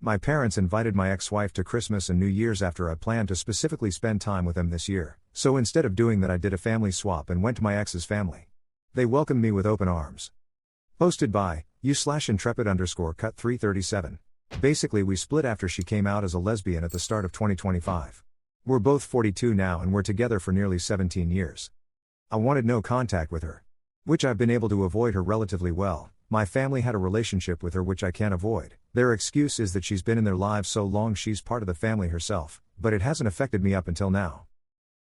My parents invited my ex-wife to Christmas and New Year's after I planned to specifically spend time with them this year, so instead of doing that I did a family swap and went to my ex's family. They welcomed me with open arms. Posted by u/intrepid_cut337. Basically we split after she came out as a lesbian at the start of 2025. We're both 42 now and we're together for nearly 17 years. I wanted no contact with her, which I've been able to avoid her relatively well. My family had a relationship with her which I can't avoid. Their excuse is that she's been in their lives so long she's part of the family herself, but it hasn't affected me up until now.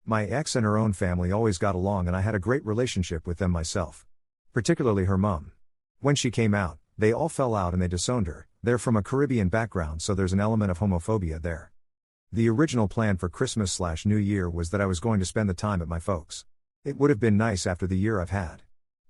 My ex and her own family always got along and I had a great relationship with them myself. Particularly her mom. When she came out, they all fell out and they disowned her. They're from a Caribbean background so there's an element of homophobia there. The original plan for Christmas/New Year was that I was going to spend the time at my folks'. It would have been nice after the year I've had.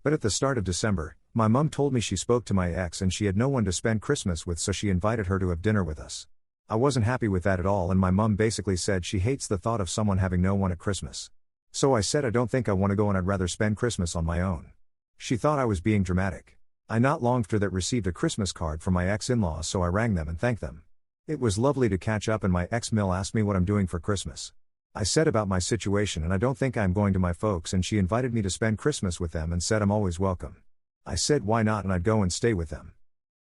But at the start of December, my mom told me she spoke to my ex and she had no one to spend Christmas with, so she invited her to have dinner with us. I wasn't happy with that at all and my mom basically said she hates the thought of someone having no one at Christmas. So I said I don't think I want to go and I'd rather spend Christmas on my own. She thought I was being dramatic. I not long after that received a Christmas card from my ex-in-laws, so I rang them and thanked them. It was lovely to catch up and my ex-Mill asked me what I'm doing for Christmas. I said about my situation and I don't think I'm going to my folks, and she invited me to spend Christmas with them and said I'm always welcome. I said why not and I'd go and stay with them.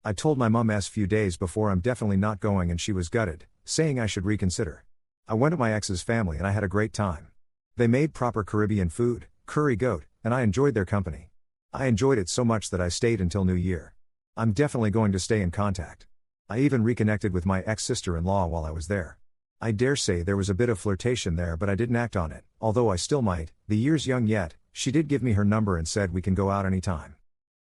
I told my mom a few days before I'm definitely not going and she was gutted, saying I should reconsider. I went to my ex's family and I had a great time. They made proper Caribbean food, curry goat, and I enjoyed their company. I enjoyed it so much that I stayed until New Year. I'm definitely going to stay in contact. I even reconnected with my ex-sister-in-law while I was there. I dare say there was a bit of flirtation there but I didn't act on it, although I still might. The year's young yet. She did give me her number and said we can go out anytime.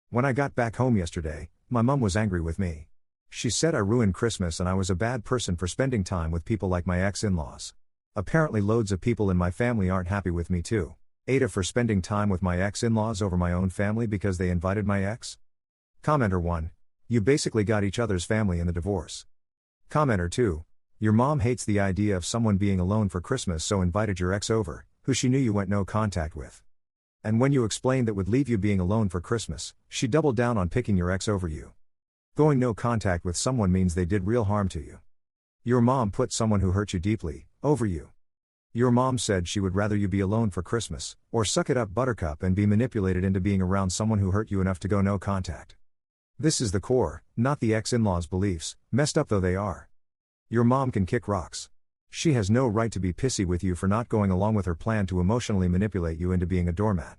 When I got back home yesterday, my mom was angry with me. She said I ruined Christmas and I was a bad person for spending time with people like my ex-in-laws. Apparently loads of people in my family aren't happy with me too. Ada for spending time with my ex-in-laws over my own family because they invited my ex? Commenter 1. You basically got each other's family in the divorce. Commenter 2. Your mom hates the idea of someone being alone for Christmas, so invited your ex over, who she knew you went no contact with. And when you explained that would leave you being alone for Christmas, she doubled down on picking your ex over you. Going no contact with someone means they did real harm to you. Your mom put someone who hurt you deeply over you. Your mom said she would rather you be alone for Christmas, or suck it up buttercup and be manipulated into being around someone who hurt you enough to go no contact. This is the core, not the ex-in-law's beliefs, messed up though they are. Your mom can kick rocks. She has no right to be pissy with you for not going along with her plan to emotionally manipulate you into being a doormat.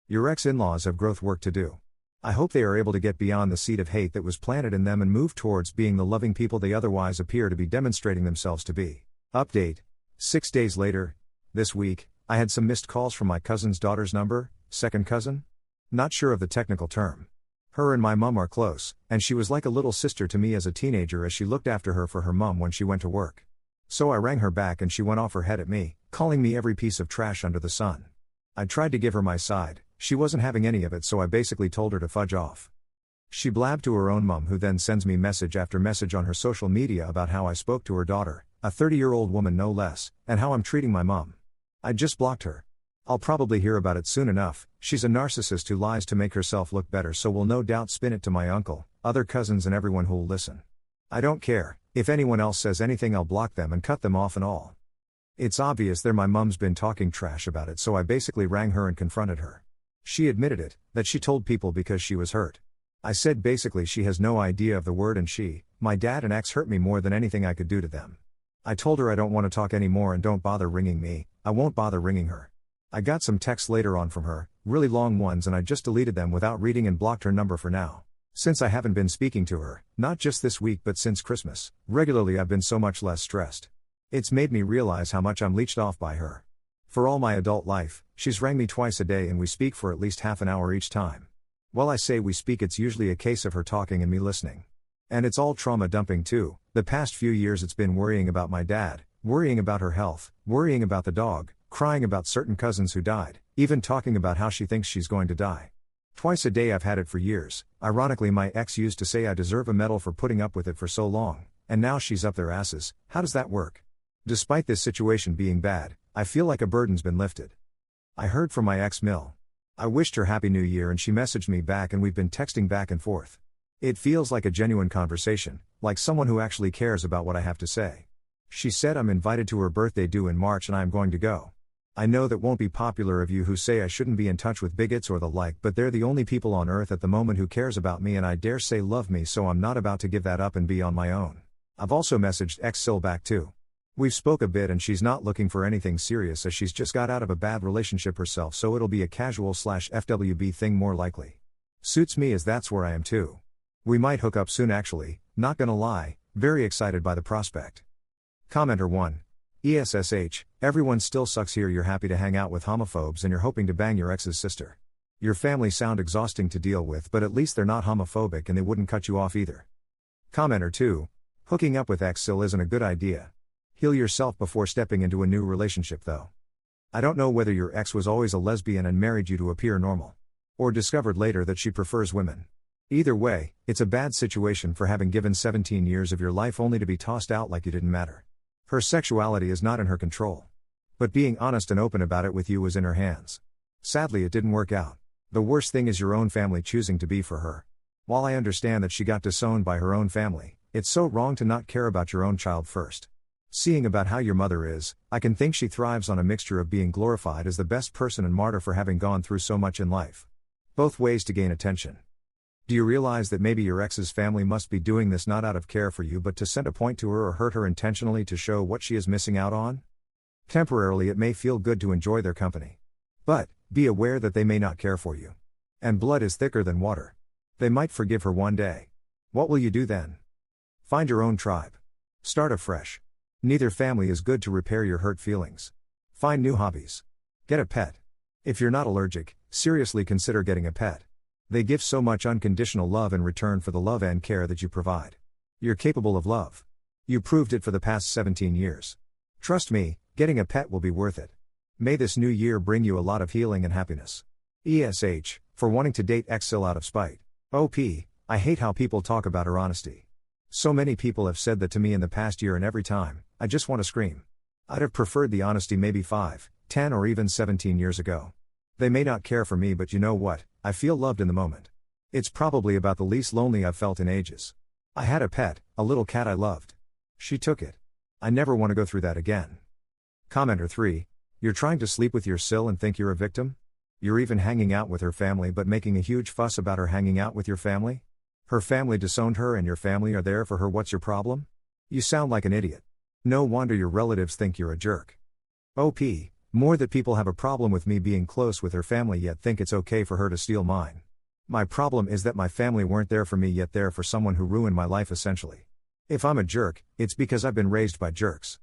Your ex-in-laws have growth work to do. I hope they are able to get beyond the seed of hate that was planted in them and move towards being the loving people they otherwise appear to be demonstrating themselves to be. Update. 6 days later. This week, I had some missed calls from my cousin's daughter's number, second cousin? Not sure of the technical term. Her and my mum are close, and she was like a little sister to me as a teenager as she looked after her for her mum when she went to work. So I rang her back and she went off her head at me, calling me every piece of trash under the sun. I tried to give her my side, she wasn't having any of it, so I basically told her to fudge off. She blabbed to her own mum, who then sends me message after message on her social media about how I spoke to her daughter, a 30-year-old woman no less, and how I'm treating my mum. I just blocked her. I'll probably hear about it soon enough. She's a narcissist who lies to make herself look better, so will no doubt spin it to my uncle, other cousins and everyone who'll listen. I don't care. If anyone else says anything I'll block them and cut them off and all. It's obvious my mum's been talking trash about it, so I basically rang her and confronted her. She admitted it, that she told people because she was hurt. I said basically she has no idea of the word, and my dad and ex hurt me more than anything I could do to them. I told her I don't want to talk anymore and don't bother ringing me. I won't bother ringing her. I got some texts later on from her, really long ones, and I just deleted them without reading and blocked her number for now. Since I haven't been speaking to her, not just this week but since Christmas, regularly, I've been so much less stressed. It's made me realize how much I'm leeched off by her. For all my adult life, she's rang me twice a day and we speak for at least half an hour each time. While I say we speak, it's usually a case of her talking and me listening. And it's all trauma dumping too. The past few years it's been worrying about my dad, worrying about her health, worrying about the dog, crying about certain cousins who died, even talking about how she thinks she's going to die. Twice a day. I've had it for years. Ironically, my ex used to say I deserve a medal for putting up with it for so long, and now she's up their asses. How does that work? Despite this situation being bad, I feel like a burden's been lifted. I heard from my ex Mill. I wished her Happy New Year and she messaged me back and we've been texting back and forth. It feels like a genuine conversation, like someone who actually cares about what I have to say. She said I'm invited to her birthday due in March and I am going to go. I know that won't be popular of you who say I shouldn't be in touch with bigots or the like, but they're the only people on earth at the moment who cares about me and I dare say love me, so I'm not about to give that up and be on my own. I've also messaged ex-Sil back too. We've spoke a bit and she's not looking for anything serious as she's just got out of a bad relationship herself, so it'll be a casual/FWB thing more likely. Suits me as that's where I am too. We might hook up soon actually, not gonna lie, very excited by the prospect. Commenter 1. ESSH, everyone still sucks here. You're happy to hang out with homophobes and you're hoping to bang your ex's sister. Your family sound exhausting to deal with, but at least they're not homophobic and they wouldn't cut you off either. Commenter 2. Hooking up with ex-Sil isn't a good idea. Heal yourself before stepping into a new relationship though. I don't know whether your ex was always a lesbian and married you to appear normal. Or discovered later that she prefers women. Either way, it's a bad situation for having given 17 years of your life only to be tossed out like you didn't matter. Her sexuality is not in her control. But being honest and open about it with you was in her hands. Sadly, it didn't work out. The worst thing is your own family choosing to be for her. While I understand that she got disowned by her own family, it's so wrong to not care about your own child first. Seeing about how your mother is, I can think she thrives on a mixture of being glorified as the best person and martyr for having gone through so much in life. Both ways to gain attention. Do you realize that maybe your ex's family must be doing this not out of care for you but to send a point to her or hurt her intentionally to show what she is missing out on? Temporarily it may feel good to enjoy their company. But, be aware that they may not care for you. And blood is thicker than water. They might forgive her one day. What will you do then? Find your own tribe. Start afresh. Neither family is good to repair your hurt feelings. Find new hobbies. Get a pet. If you're not allergic, seriously consider getting a pet. They give so much unconditional love in return for the love and care that you provide. You're capable of love. You proved it for the past 17 years. Trust me, getting a pet will be worth it. May this new year bring you a lot of healing and happiness. ESH, for wanting to date ex-Sil out of spite. OP, I hate how people talk about her honesty. So many people have said that to me in the past year and every time, I just want to scream. I'd have preferred the honesty maybe 5, 10 or even 17 years ago. They may not care for me, but you know what, I feel loved in the moment. It's probably about the least lonely I've felt in ages. I had a pet, a little cat I loved. She took it. I never want to go through that again. Commenter 3. You're trying to sleep with your Sil and think you're a victim? You're even hanging out with her family but making a huge fuss about her hanging out with your family? Her family disowned her and your family are there for her. What's your problem? You sound like an idiot. No wonder your relatives think you're a jerk. OP. More that people have a problem with me being close with her family yet think it's okay for her to steal mine. My problem is that my family weren't there for me yet there for someone who ruined my life essentially. If I'm a jerk, it's because I've been raised by jerks.